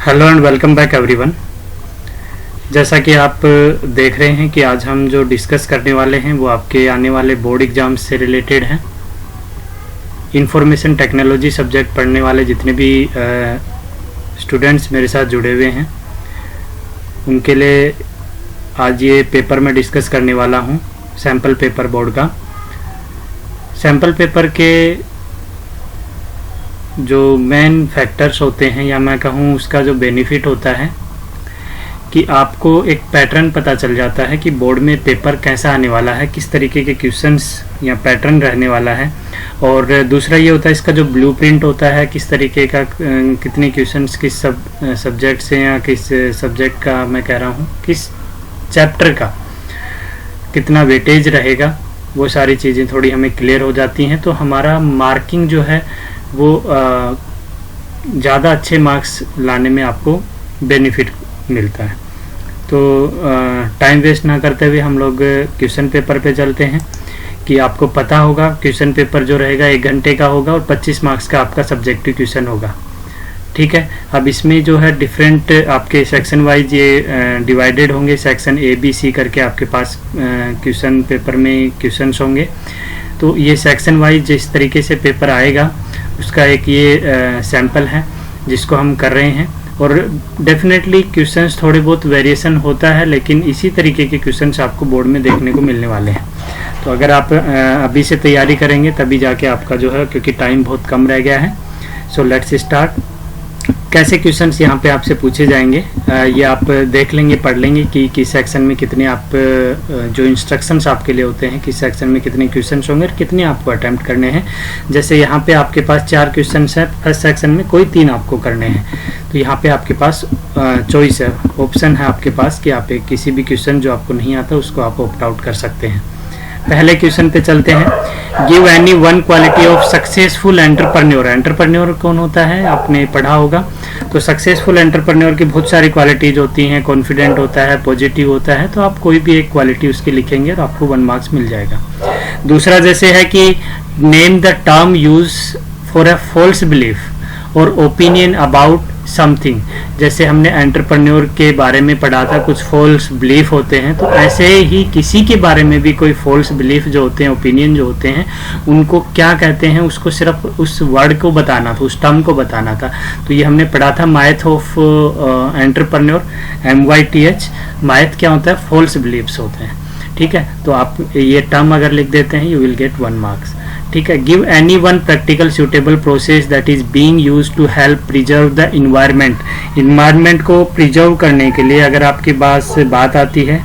Hello and welcome back everyone. जैसा कि आप देख रहे हैं कि आज हम जो डिस्कस करने वाले हैं वो आपके आने वाले बोर्ड एग्जाम से रिलेटेड हैं। इंफॉर्मेशन टेक्नोलॉजी सब्जेक्ट पढ़ने वाले जितने भी स्टूडेंट्स मेरे साथ जुड़े हुए हैं उनके लिए आज ये पेपर मैं डिस्कस करने वाला हूँ, सैम्पल पेपर बोर्ड का। सैम्पल पेपर के जो मेन फैक्टर्स होते हैं या मैं कहूँ उसका जो बेनिफिट होता है कि आपको एक पैटर्न पता चल जाता है कि बोर्ड में पेपर कैसा आने वाला है, किस तरीके के क्वेश्चंस या पैटर्न रहने वाला है। और दूसरा ये होता है इसका जो ब्लूप्रिंट होता है, किस तरीके का कितने क्वेश्चंस किस सब्जेक्ट से या किस सब्जेक्ट का मैं कह रहा हूँ किस चैप्टर का कितना वेटेज रहेगा, वो सारी चीज़ें थोड़ी हमें क्लियर हो जाती हैं। तो हमारा मार्किंग जो है वो ज़्यादा अच्छे मार्क्स लाने में आपको बेनिफिट मिलता है। तो टाइम वेस्ट ना करते हुए हम लोग क्वेश्चन पेपर पे चलते हैं कि आपको पता होगा क्वेश्चन पेपर जो रहेगा 1 घंटे का होगा और 25 मार्क्स का आपका सब्जेक्टिव क्वेश्चन होगा। ठीक है, अब इसमें जो है डिफरेंट आपके सेक्शन वाइज ये डिवाइडेड होंगे, सेक्शन ए बी सी करके आपके पास क्वेश्चन पेपर में क्वेश्चंस होंगे। तो ये सेक्शन वाइज जिस तरीके से पेपर आएगा उसका एक ये सैंपल है जिसको हम कर रहे हैं। और डेफिनेटली क्वेश्चंस थोड़े बहुत वेरिएशन होता है, लेकिन इसी तरीके के क्वेश्चंस आपको बोर्ड में देखने को मिलने वाले हैं। तो अगर आप अभी से तैयारी करेंगे तभी जाके आपका जो है, क्योंकि टाइम बहुत कम रह गया है। So let's start. कैसे क्वेश्चंस यहाँ पे आपसे पूछे जाएंगे ये आप देख लेंगे, पढ़ लेंगे कि किस सेक्शन में कितने आप जो इंस्ट्रक्शंस आपके लिए होते हैं किस सेक्शन में कितने क्वेश्चंस होंगे और कितने आपको अटेम्प्ट करने हैं। जैसे यहाँ पे आपके पास 4 क्वेश्चंस हैं फर्स्ट सेक्शन में, कोई 3 आपको करने हैं। तो यहाँ पे आपके पास चॉइस है, ऑप्शन है आपके पास कि आप एक किसी भी क्वेश्चन जो आपको नहीं आता उसको आप ऑप्ट आउट कर सकते हैं। पहले क्वेश्चन पे चलते हैं। Give any one quality of successful entrepreneur. Entrepreneur कौन होता है आपने पढ़ा होगा। तो सक्सेसफुल एंटरप्रेन्योर की बहुत सारी क्वालिटीज होती हैं, कॉन्फिडेंट होता है, पॉजिटिव होता है। तो आप कोई भी एक क्वालिटी उसकी लिखेंगे और आपको 1 मार्क्स मिल जाएगा। दूसरा जैसे है कि name the term use for a false belief और ओपिनियन अबाउट समथिंग। जैसे हमने एंटरप्रेन्योर के बारे में पढ़ा था, कुछ फॉल्स बिलीफ होते हैं, तो ऐसे ही किसी के बारे में भी कोई फॉल्स बिलीफ जो होते हैं, ओपिनियन जो होते हैं, उनको क्या कहते हैं उसको सिर्फ उस वर्ड को बताना था, उस टर्म को बताना था। तो ये हमने पढ़ा था माइथ ऑफ एंटरप्रेन्योर, MYTH। माइथ क्या होता है, फॉल्स बिलीफ्स होते हैं। ठीक है, तो आप ये टर्म अगर लिख देते हैं यू विल गेट 1 मार्क्स। ठीक है, give any one practical suitable process that is being used to help preserve the environment. Environment को प्रिजर्व करने के लिए अगर आपके पास बात आती है,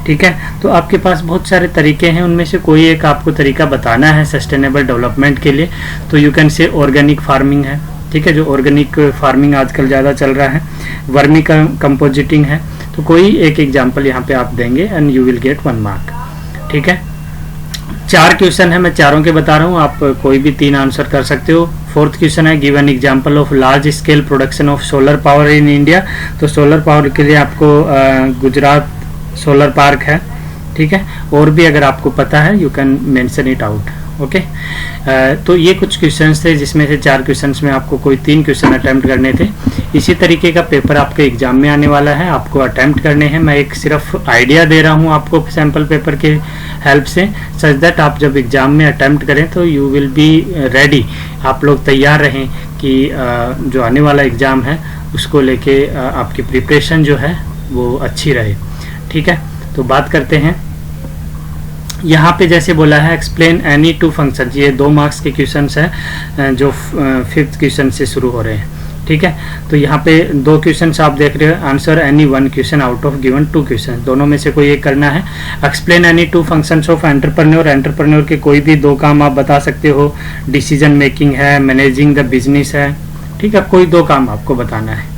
ठीक है, तो आपके पास बहुत सारे तरीके हैं, उनमें से कोई एक आपको तरीका बताना है सस्टेनेबल डेवलपमेंट के लिए। तो you can say organic farming है, ठीक है, जो ऑर्गेनिक फार्मिंग आजकल ज़्यादा चल रहा है, वर्मी कंपोजिटिंग है। तो कोई एक एग्जाम्पल यहाँ पे आप देंगे and you will gate 1 mark. ठीक है, 4 क्वेश्चन है, मैं चारों के बता रहा हूँ, आप कोई भी 3 आंसर कर सकते हो। 4th क्वेश्चन है give an example of large scale production of solar power in India. तो सोलर पावर के लिए आपको गुजरात सोलर पार्क है। ठीक है, और भी अगर आपको पता है you can mention it out. Okay, तो ये कुछ क्वेश्चंस थे जिसमें से 4 क्वेश्चंस में आपको कोई 3 क्वेश्चन अटेम्प्ट करने थे। इसी तरीके का पेपर आपके एग्जाम में आने वाला है, आपको अटेम्प्ट करने हैं। मैं एक सिर्फ आइडिया दे रहा हूँ आपको सैम्पल पेपर के हेल्प से, सच दैट आप जब एग्जाम में अटेम्प्ट करें तो यू विल बी रेडी, आप लोग तैयार रहें कि जो आने वाला एग्ज़ाम है उसको लेके आपकी प्रिपरेशन जो है वो अच्छी रहे। ठीक है, तो बात करते हैं। यहाँ पे जैसे बोला है एक्सप्लेन एनी 2 फंक्शन, ये 2 मार्क्स के क्वेश्चंस हैं जो 5th क्वेश्चन से शुरू हो रहे हैं। ठीक है, तो यहाँ पे 2 क्वेश्चंस आप देख रहे हो, answer any 1 question out of given 2 question, दोनों में से कोई एक करना है। Explain any 2 functions of entrepreneur. Entrepreneur के कोई भी 2 काम आप बता सकते हो, डिसीजन मेकिंग है, मैनेजिंग द बिजनेस है। ठीक है, कोई 2 काम आपको बताना है।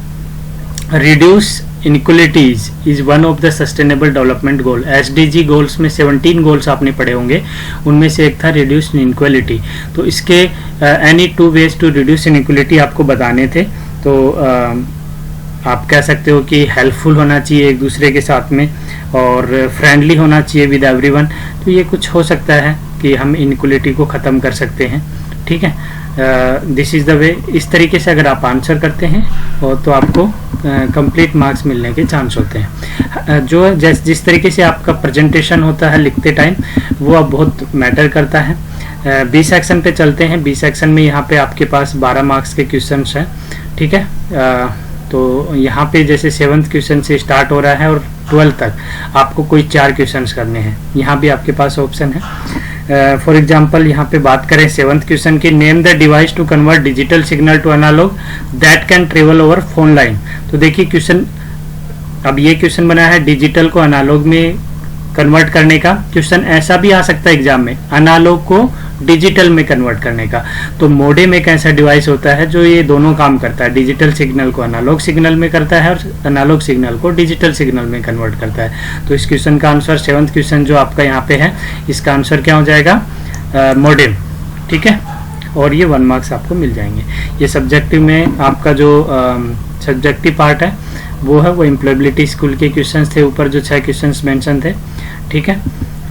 Reduce inequalities is one of the sustainable development goal. SDG goals में 17 गोल्स आपने पढ़े होंगे, उनमें से एक था रिड्यूस इनक्वलिटी। तो इसके any 2 ways to reduce inequality आपको बताने थे। तो आप कह सकते हो कि हेल्पफुल होना चाहिए एक दूसरे के साथ में और फ्रेंडली होना चाहिए विद एवरीवन। तो ये कुछ हो सकता है कि हम इनक्वलिटी को ख़त्म कर सकते हैं। ठीक है, दिस इज़ द वे। इस तरीके से अगर आप आंसर करते हैं और तो आपको कंप्लीट मार्क्स मिलने के चांस होते हैं। जो जिस तरीके से आपका प्रेजेंटेशन होता है लिखते टाइम, वो अब बहुत मैटर करता है। बी सेक्शन पे चलते हैं। बी सेक्शन में यहाँ पे आपके पास 12 मार्क्स के क्वेश्चंस हैं, ठीक है। तो यहाँ पे जैसे 7th क्वेश्चन से स्टार्ट हो रहा है और 12 तक आपको कोई 4 क्वेश्चंस करने हैं। यहाँ भी आपके पास ऑप्शन है। फॉर एग्जांपल यहाँ पे बात करें 7th क्वेश्चन की, name the device to convert digital signal to analogue that can travel over phone line. तो देखिए क्वेश्चन, अब ये क्वेश्चन बना है डिजिटल को एनालॉग में कन्वर्ट करने का। क्वेश्चन ऐसा भी आ सकता है एग्जाम में, एनालॉग को डिजिटल में कन्वर्ट करने का। तो मोडेम एक ऐसा डिवाइस होता है जो ये दोनों काम करता है, डिजिटल सिग्नल को एनालॉग सिग्नल में करता है और एनालॉग सिग्नल को डिजिटल सिग्नल में कन्वर्ट करता है। तो इस क्वेश्चन का आंसर 7th क्वेश्चन जो आपका यहाँ पे है, इसका आंसर क्या हो जाएगा? मोडेम, ठीक है। और ये 1 मार्क्स आपको मिल जाएंगे। ये सब्जेक्टिव में आपका जो सब्जेक्टिव पार्ट है वो है, वो एम्प्लॉयबिलिटी स्कूल के क्वेश्चंस थे, ऊपर जो 6 क्वेश्चंस मेंशन थे, ठीक है।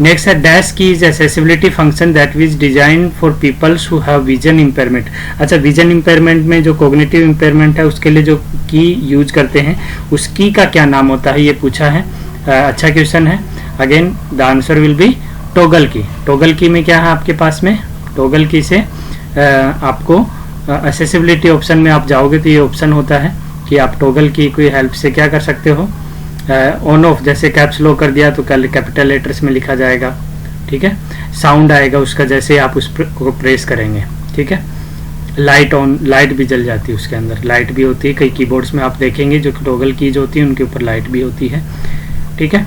नेक्स्ट है डैश की is accessibility function that is design for peoples who have vision impairment. अच्छा, विजन इम्पेयरमेंट में जो कॉग्निटिव इम्पेयरमेंट है उसके लिए जो की यूज करते हैं, उस की का क्या नाम होता है, ये पूछा है। अच्छा क्वेश्चन है। Again the answer will be toggle की। टॉगल की में क्या है आपके पास में? टॉगल की से आपको एसेसिबिलिटी ऑप्शन में आप जाओगे तो ये ऑप्शन होता है कि आप टॉगल की कोई हेल्प से क्या कर सकते हो, ऑन ऑफ, जैसे कैप्स लॉक कर दिया तो कैपिटल लेटर्स में लिखा जाएगा, ठीक है। साउंड आएगा उसका जैसे आप उस को प्रेस करेंगे, ठीक है। लाइट ऑन, लाइट भी जल जाती है उसके अंदर, लाइट भी होती है। कई कीबोर्ड्स में आप देखेंगे जो टॉगल कीज होती है उनके ऊपर लाइट भी होती है, ठीक है।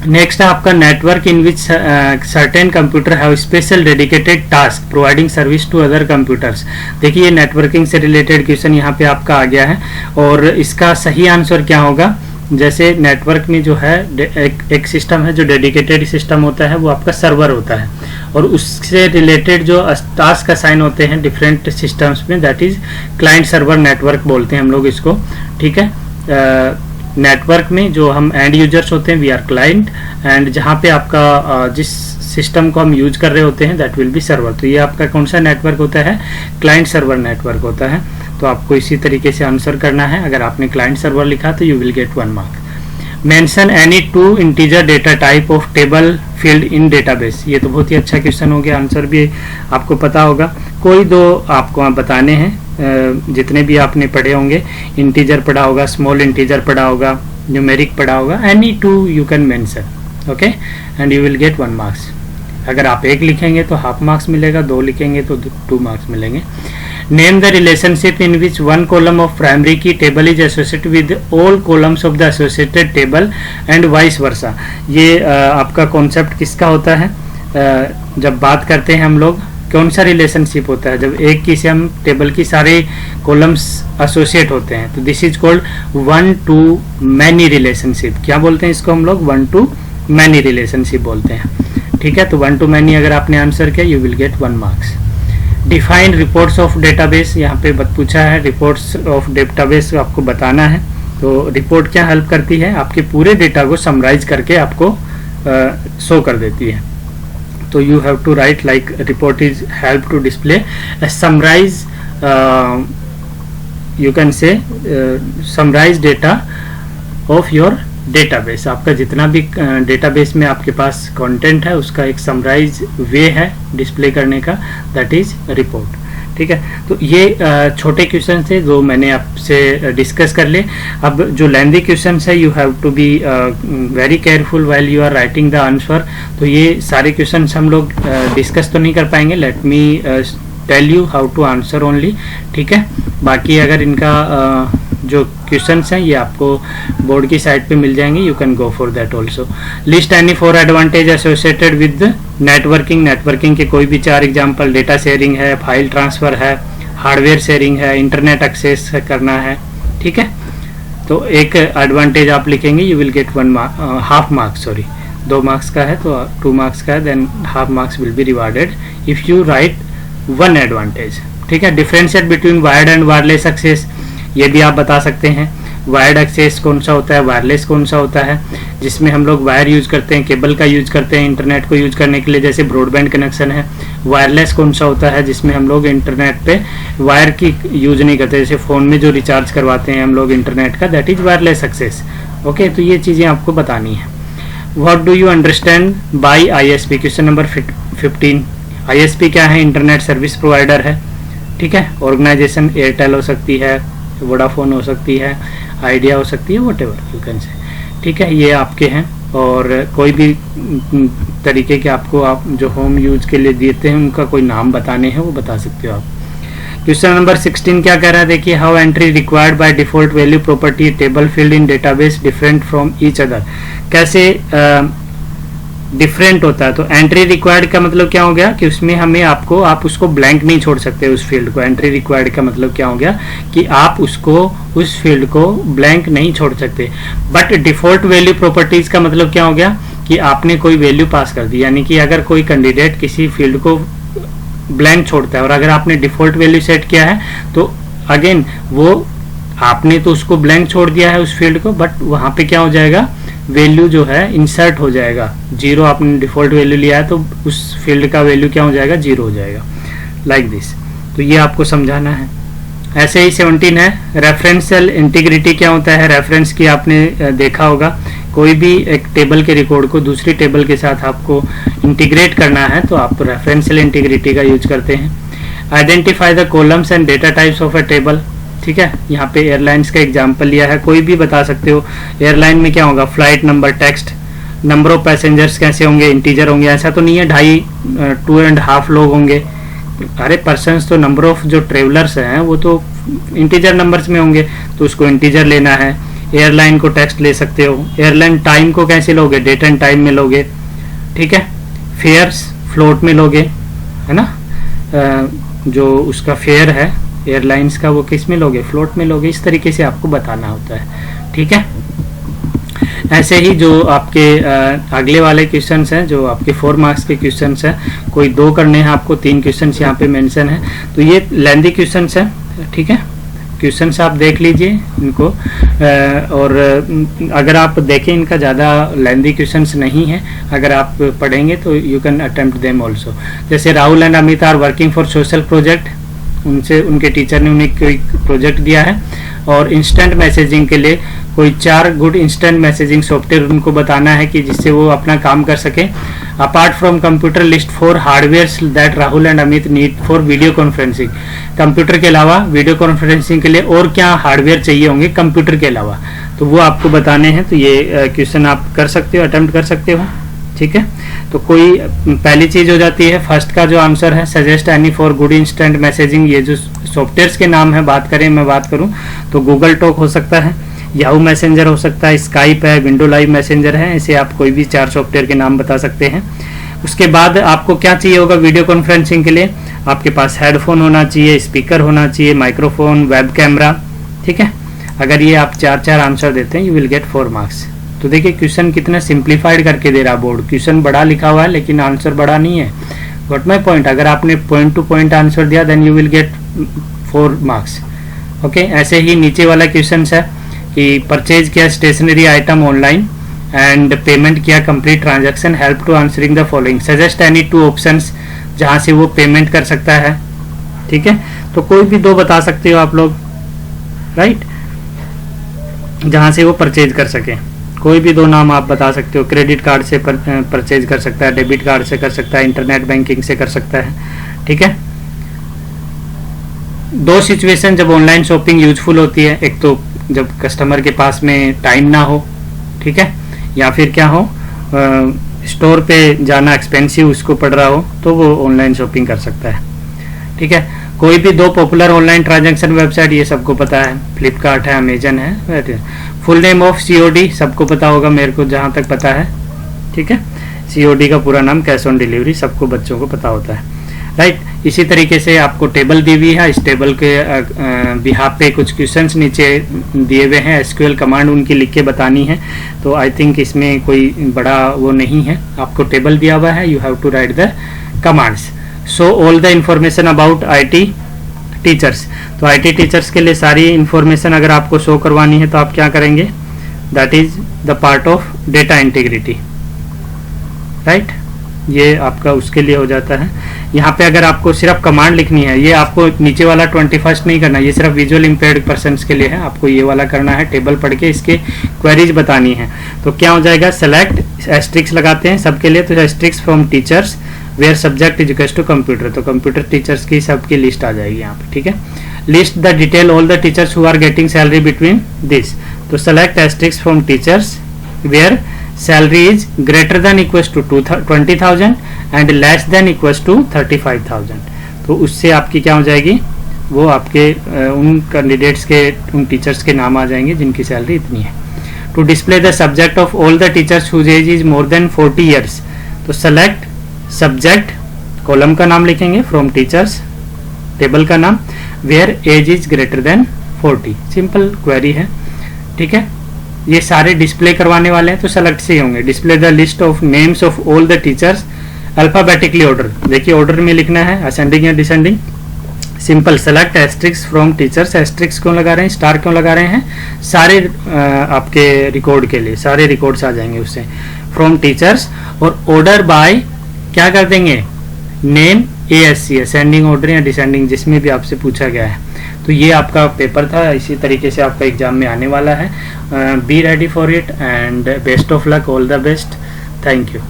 नेक्स्ट है आपका network in which certain computer have special dedicated task providing service to other computers. देखिए नेटवर्किंग से रिलेटेड क्वेश्चन यहाँ पे आपका आ गया है और इसका सही आंसर क्या होगा? जैसे नेटवर्क में जो है एक सिस्टम है जो डेडिकेटेड सिस्टम होता है, वो आपका सर्वर होता है और उससे रिलेटेड जो टास्क असाइन होते हैं डिफरेंट सिस्टम्स में, that is client server network बोलते हैं हम लोग इसको, ठीक है। नेटवर्क में जो हम एंड यूजर्स होते हैं वी आर क्लाइंट, एंड जहाँ पे आपका जिस सिस्टम को हम यूज कर रहे होते हैं दैट विल बी सर्वर। तो ये आपका कौन सा नेटवर्क होता है? क्लाइंट सर्वर नेटवर्क होता है। तो आपको इसी तरीके से आंसर करना है। अगर आपने क्लाइंट सर्वर लिखा तो you will gate 1 mark. Mention any 2 integer data type of table field in database. ये तो बहुत ही अच्छा क्वेश्चन हो गया, आंसर भी आपको पता होगा। कोई 2 आपको बताने हैं, जितने भी आपने पढ़े होंगे, इंटीजर पढ़ा होगा, स्मॉल इंटीजर पढ़ा होगा, न्यूमेरिक पढ़ा होगा, any 2 you can mention, okay, and you will gate 1 marks. अगर आप 1 लिखेंगे तो हाफ मार्क्स मिलेगा, 2 लिखेंगे तो 2 मार्क्स मिलेंगे। Name the relationship in which 1 column of primary की table is associated with all columns of the associated table and vice versa. ये आपका कॉन्सेप्ट किसका होता है? जब बात करते हैं हम लोग कौन सा रिलेशनशिप होता है, जब एक की से हम टेबल की सारे कॉलम्स एसोसिएट होते हैं, तो this is called 1 to many relationship. क्या बोलते हैं इसको हम लोग? 1 to many रिलेशनशिप बोलते हैं, ठीक है। तो 1 to many अगर आपने आंसर किया you will gate 1 marks. Define reports of database, यहाँ पे पूछा है रिपोर्ट्स ऑफ डेटाबेस आपको बताना है। तो रिपोर्ट क्या हेल्प करती है? आपके पूरे डेटा को समराइज करके आपको शो कर देती है। तो you have to write like report is help to display a summarize, you can say summarize data of your database। आपका जितना भी डेटाबेस में आपके पास कंटेंट है उसका एक समराइज वे है डिस्प्ले करने का, दैट इज रिपोर्ट, ठीक है। तो ये छोटे क्वेश्चन थे जो मैंने आपसे डिस्कस कर ले। अब जो लेंथी क्वेश्चन है you have to be very careful while you are writing the answer. तो ये सारे क्वेश्चन हम लोग डिस्कस तो नहीं कर पाएंगे, let me tell you how to answer only, ठीक है। बाकी अगर इनका जो क्वेश्चंस हैं ये आपको बोर्ड की साइट पे मिल जाएंगे, you can go for that also. List any 4 advantage associated with networking. Networking के कोई भी 4 एग्जांपल, डेटा शेयरिंग है, फाइल ट्रांसफर है, हार्डवेयर शेयरिंग है, इंटरनेट एक्सेस करना है, ठीक है। तो एक एडवांटेज आप लिखेंगे, you will gate 1 half marks, sorry 2 marks का है तो 2 मार्क्स का है, than half marks will be rewarded if you right 1 advantage, ठीक है। Differentiate between wired and wireless access, ये भी आप बता सकते हैं। वायर्ड एक्सेस कौन सा होता है, वायरलेस कौन सा होता है, जिसमें हम लोग वायर यूज करते हैं, केबल का यूज करते हैं इंटरनेट को यूज करने के लिए, जैसे ब्रॉडबैंड कनेक्शन है वायरलेस कौन सा होता है जिसमें हम लोग इंटरनेट पे वायर की यूज नहीं करते, जैसे फ़ोन में जो रिचार्ज करवाते हैं हम लोग इंटरनेट का, that is wireless access. Okay, तो ये चीज़ें आपको बतानी है। What do you understand by ISP, question number 15। ISP क्या है? इंटरनेट सर्विस प्रोवाइडर है, ठीक है। ऑर्गेनाइजेशन एयरटेल हो सकती है, वोडाफोन हो सकती है, आइडिया हो सकती है, व्हाटएवर यू कैन से, ठीक है। ये आपके हैं, और कोई भी तरीके के आपको आप जो होम यूज के लिए देते हैं उनका कोई नाम बताने हैं वो बता सकते हो आप। क्वेश्चन नंबर 16 क्या कह रहा है? देखिए, how entry required by default value property table field in database different from each other, कैसे डिफरेंट होता है। तो एंट्री रिक्वायर्ड का मतलब क्या हो गया कि उसमें हमें आपको आप उसको ब्लैंक नहीं छोड़ सकते उस फील्ड को। एंट्री रिक्वायर्ड का मतलब क्या हो गया कि आप उसको उस फील्ड को ब्लैंक नहीं छोड़ सकते। बट डिफॉल्ट वैल्यू प्रॉपर्टीज का मतलब क्या हो गया कि आपने कोई वैल्यू पास कर दी, यानी कि अगर कोई कैंडिडेट किसी फील्ड को ब्लैंक छोड़ता है और अगर आपने डिफॉल्ट वैल्यू सेट किया है तो अगेन वो आपने तो उसको ब्लैंक छोड़ दिया है उस फील्ड को, बट वहां पे क्या हो जाएगा, वैल्यू जो है इंसर्ट हो जाएगा। 0 आपने डिफॉल्ट वैल्यू लिया है तो उस फील्ड का वैल्यू क्या हो जाएगा, 0 हो जाएगा, लाइक दिस। तो ये आपको समझाना है। ऐसे ही 17 है, रेफरेंशियल इंटीग्रिटी क्या होता है? रेफरेंस की आपने देखा होगा, कोई भी एक टेबल के रिकॉर्ड को दूसरी टेबल के साथ आपको इंटीग्रेट करना है तो आप रेफरेंशियल इंटीग्रिटी का यूज करते हैं। Identify the columns and data types of a table, ठीक है। यहाँ पे एयरलाइंस का एग्जांपल लिया है, कोई भी बता सकते हो। एयरलाइन में क्या होगा, flight number, text, number of passengers कैसे होंगे, इंटीजर होंगे। ऐसा तो नहीं है 2.5 लोग होंगे, अरे पर्सन्स तो नंबर ऑफ जो ट्रेवलर्स हैं वो तो इंटीजर नंबर्स में होंगे, तो उसको इंटीजर लेना है। एयरलाइन को टेक्स्ट ले सकते हो। एयरलाइन टाइम को कैसे लोगे, डेट एंड टाइम में लोगे, ठीक है। फेयर्स फ्लोट में लोगे, है ना, जो उसका फेयर है एयरलाइंस का वो किस में लोगे, फ्लोट में लोगे। इस तरीके से आपको बताना होता है, ठीक है। ऐसे ही जो आपके अगले वाले क्वेश्चंस हैं, जो आपके 4 मार्क्स के क्वेश्चंस हैं, कोई 2 करने हैं आपको, 3 क्वेश्चंस यहाँ पे मेंशन है। तो ये लेंथी क्वेश्चंस हैं, ठीक है। क्वेश्चंस आप देख लीजिए इनको, और अगर आप देखें इनका ज़्यादा लेंथी क्वेश्चंस नहीं है, अगर आप पढ़ेंगे तो you can attempt them also. जैसे Rahul and Amit are working for social project, उनसे उनके टीचर ने उन्हें कोई प्रोजेक्ट दिया है और इंस्टेंट मैसेजिंग के लिए कोई 4 गुड इंस्टेंट मैसेजिंग सॉफ्टवेयर उनको बताना है कि जिससे वो अपना काम कर सके। Apart from computer list 4 hardwares that Rahul and Amit need for video conferencing, computer के अलावा वीडियो कॉन्फ्रेंसिंग के लिए और क्या हार्डवेयर चाहिए होंगे कंप्यूटर के अलावा, तो वो आपको बताने हैं। तो ये क्वेश्चन आप कर सकते हो, अटेम्प्ट कर सकते हो, ठीक है। तो कोई पहली चीज हो जाती है, फर्स्ट का जो आंसर है, suggest any for good instant messaging. ये जो सॉफ्टवेयर्स के नाम है बात करें, मैं बात करूं तो गूगल टॉक हो सकता है, याहू मैसेंजर हो सकता है, स्काइप है, विंडो लाइव मैसेंजर है, ऐसे आप कोई भी 4 सॉफ्टवेयर के नाम बता सकते हैं। उसके बाद आपको क्या चाहिए होगा वीडियो कॉन्फ्रेंसिंग के लिए, आपके पास हेडफोन होना चाहिए, स्पीकर होना चाहिए, माइक्रोफोन, वेब कैमरा, ठीक है। अगर ये आप 4 आंसर देते हैं यू विल गेट 4 मार्क्स। तो देखिए क्वेश्चन कितना सिंप्लीफाइड करके दे रहा बोर्ड, क्वेश्चन बड़ा लिखा हुआ है लेकिन आंसर बड़ा नहीं है। Got my point. अगर आपने पॉइंट टू पॉइंट आंसर दिया then you will get 4 marks, okay. ऐसे ही नीचे वाला क्वेश्चन है कि परचेज किया stationery item online and payment किया complete transaction, help to answering the following, suggest any 2 options जहां से वो पेमेंट कर सकता है, ठीक है। तो कोई भी 2 बता सकते हो आप लोग, राइट, जहां से वो परचेज कर सके। कोई भी 2 नाम आप बता सकते हो, क्रेडिट कार्ड से परचेज कर सकता है, डेबिट कार्ड से कर सकता है, इंटरनेट बैंकिंग से कर सकता है, ठीक है। 2 सिचुएशन जब ऑनलाइन शॉपिंग यूजफुल होती है, एक तो जब कस्टमर के पास में टाइम ना हो, ठीक है, या फिर क्या हो स्टोर पे जाना एक्सपेंसिव उसको पड़ रहा हो, तो वो ऑनलाइन शॉपिंग कर सकता है, ठीक है। कोई भी 2 पॉपुलर ऑनलाइन ट्रांजैक्शन वेबसाइट, ये सबको पता है, फ्लिपकार्ट है, अमेजन है। फुल नेम ऑफ COD सबको पता होगा, मेरे को जहाँ तक पता है, ठीक है। COD का पूरा नाम कैश ऑन डिलीवरी, सबको बच्चों को पता होता है, राइट। इसी तरीके से आपको टेबल दी हुई है, इस टेबल के बिहाफ पे कुछ क्वेश्चंस नीचे दिए हुए हैं, SQL कमांड उनकी लिख के बतानी है। तो आई थिंक इसमें कोई बड़ा वो नहीं है, आपको टेबल दिया हुआ है, you have to write the commands. So all the information about IT teachers, तो IT टीचर्स के लिए सारी इंफॉर्मेशन अगर आपको शो करवानी है तो आप क्या करेंगे, that is the part of data integrity, right. ये आपका उसके लिए हो जाता है। यहाँ पे अगर आपको सिर्फ कमांड लिखनी है, ये आपको नीचे वाला 21st नहीं करना, ये सिर्फ विजुअल इम्पेयर्ड पर्सन्स के लिए है, आपको ये वाला करना है, टेबल पढ़ के इसके क्वेरीज बतानी है। तो क्या हो जाएगा, सेलेक्ट एस्ट्रिक्स लगाते हैं सबके लिए, तो asterisk from teachers where subject is equals to computer, तो कंप्यूटर टीचर्स की सबकी लिस्ट आ जाएगी यहाँ पे, ठीक है। List the detail all the teachers who are getting salary between this, तो select asterisk from teachers where salary is greater than equals to 20,000 and less than equals to 35,000, तो उससे आपकी क्या हो जाएगी, वो आपके उन कैंडिडेट्स के, उन टीचर्स के नाम आ जाएंगे जिनकी सैलरी इतनी है। To display the subject of all the teachers whose age is more than 40 years, तो सेलेक्ट सब्जेक्ट, कॉलम का नाम लिखेंगे, फ्रॉम टीचर्स, टेबल का नाम, where age is greater than 40, simple query है, ठीक है। ये सारे डिस्प्ले करवाने वाले हैं तो सेलेक्ट से ही होंगे। Display the list of names of all the teachers alphabetically order, देखिए ऑर्डर में लिखना है, असेंडिंग या descending, simple. Select asterisk from teachers, asterisk क्यों लगा रहे हैं, स्टार क्यों लगा रहे हैं, सारे आपके रिकॉर्ड के लिए सारे रिकॉर्ड्स आ जाएंगे उससे, फ्रॉम टीचर्स। और ऑर्डर बाय क्या कर देंगे, नेम ASC, असेंडिंग ऑर्डर या डिसेंडिंग, जिसमें भी आपसे पूछा गया है। तो ये आपका पेपर था, इसी तरीके से आपका एग्जाम में आने वाला है। Be ready for it and best of luck, all the best, thank you.